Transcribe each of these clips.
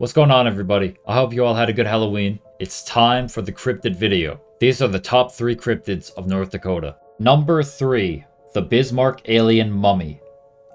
What's going on, everybody? I hope you all had a good Halloween. It's time for the cryptid video. These are the top 3 cryptids of North Dakota. Number 3. The Bismarck Alien Mummy.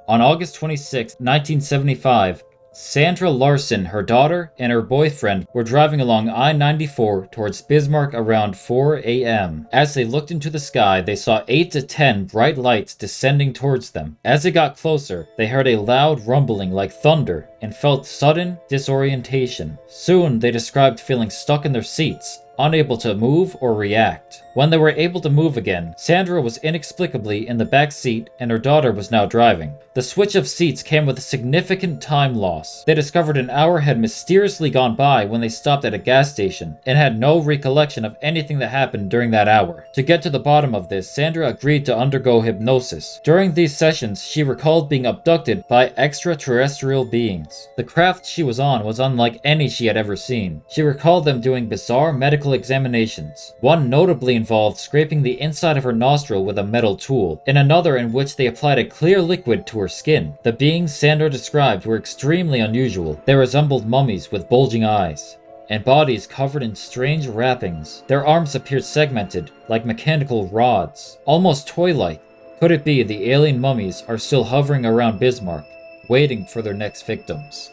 On August 26, 1975, Sandra Larson, her daughter, and her boyfriend were driving along I-94 towards Bismarck around 4 a.m. As they looked into the sky, they saw 8 to 10 bright lights descending towards them. As they got closer, they heard a loud rumbling like thunder and felt sudden disorientation. Soon, they described feeling stuck in their seats, unable to move or react. When they were able to move again, Sandra was inexplicably in the back seat and her daughter was now driving. The switch of seats came with a significant time loss. They discovered an hour had mysteriously gone by when they stopped at a gas station and had no recollection of anything that happened during that hour. To get to the bottom of this, Sandra agreed to undergo hypnosis. During these sessions, she recalled being abducted by extraterrestrial beings. The craft she was on was unlike any she had ever seen. She recalled them doing bizarre medical examinations. One notably involved scraping the inside of her nostril with a metal tool, and another in which they applied a clear liquid to her skin. The beings Sandra described were extremely unusual. They resembled mummies with bulging eyes and bodies covered in strange wrappings. Their arms appeared segmented, like mechanical rods, almost toy-like. Could it be the alien mummies are still hovering around Bismarck, waiting for their next victims?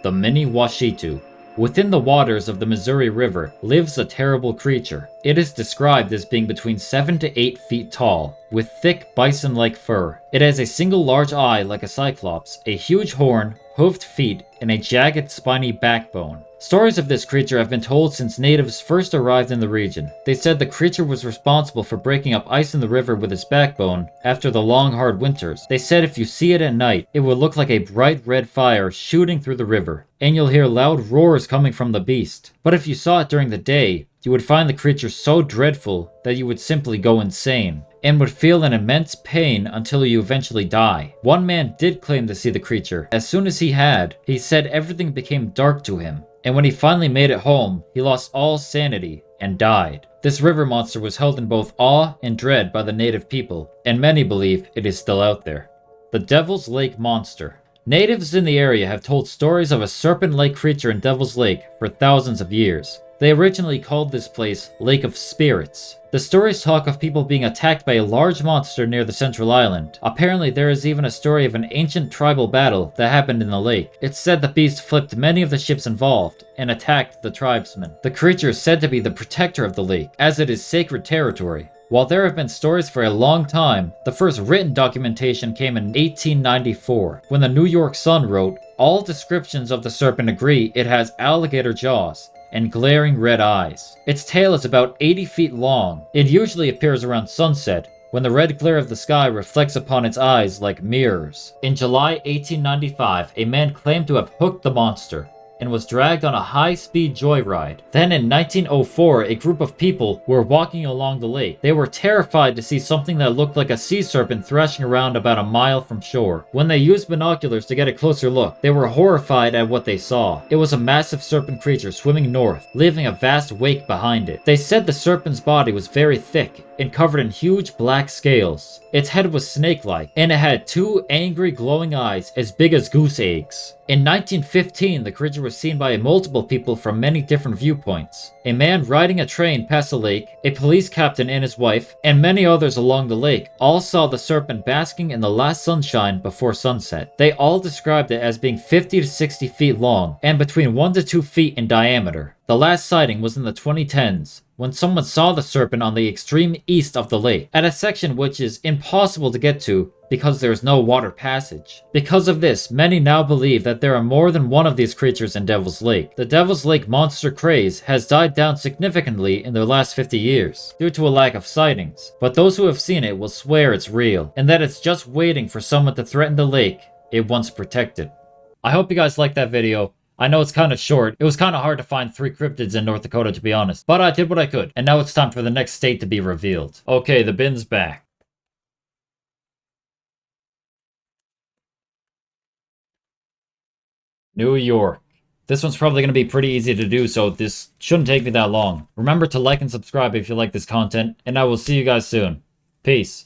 The Mini Washitu. Within the waters of the Missouri River lives a terrible creature. It is described as being between 7 to 8 feet tall, with thick bison-like fur. It has a single large eye like a cyclops, a huge horn, hoofed feet, and a jagged spiny backbone. Stories of this creature have been told since natives first arrived in the region. They said the creature was responsible for breaking up ice in the river with its backbone after the long hard winters. They said if you see it at night, it would look like a bright red fire shooting through the river, and you'll hear loud roars coming from the beast. But if you saw it during the day, you would find the creature so dreadful that you would simply go insane, and would feel an immense pain until you eventually die. One man did claim to see the creature. As soon as he said everything became dark to him, and when he finally made it home, he lost all sanity and died. This river monster was held in both awe and dread by the native people, and many believe it is still out there. The Devil's Lake Monster. Natives in the area have told stories of a serpent-like creature in Devil's Lake for thousands of years. They originally called this place Lake of Spirits. The stories talk of people being attacked by a large monster near the central island. Apparently, there is even a story of an ancient tribal battle that happened in the lake. It's said the beast flipped many of the ships involved and attacked the tribesmen. The creature is said to be the protector of the lake, as it is sacred territory. While there have been stories for a long time, the first written documentation came in 1894, when the New York Sun wrote, "All descriptions of the serpent agree it has alligator jaws and glaring red eyes. Its tail is about 80 feet long. It usually appears around sunset, when the red glare of the sky reflects upon its eyes like mirrors." In July 1895, a man claimed to have hooked the monster and was dragged on a high-speed joyride. Then in 1904, a group of people were walking along the lake. They were terrified to see something that looked like a sea serpent thrashing around about a mile from shore. When they used binoculars to get a closer look, they were horrified at what they saw. It was a massive serpent creature swimming north, leaving a vast wake behind it. They said the serpent's body was very thick and covered in huge black scales. Its head was snake-like, and it had 2 angry glowing eyes as big as goose eggs. In 1915, the creature was seen by multiple people from many different viewpoints. A man riding a train past the lake, a police captain and his wife, and many others along the lake all saw the serpent basking in the last sunshine before sunset. They all described it as being 50 to 60 feet long and between 1 to 2 feet in diameter. The last sighting was in the 2010s, when someone saw the serpent on the extreme east of the lake, at a section which is impossible to get to because there is no water passage. Because of this, many now believe that there are more than one of these creatures in Devil's Lake. The Devil's Lake monster craze has died down significantly in the last 50 years, due to a lack of sightings, but those who have seen it will swear it's real, and that it's just waiting for someone to threaten the lake it once protected. I hope you guys liked that video. I know it's kind of short. It was kind of hard to find 3 cryptids in North Dakota, to be honest. But I did what I could. And now it's time for the next state to be revealed. Okay, the bin's back. New York. This one's probably going to be pretty easy to do, so this shouldn't take me that long. Remember to like and subscribe if you like this content, and I will see you guys soon. Peace.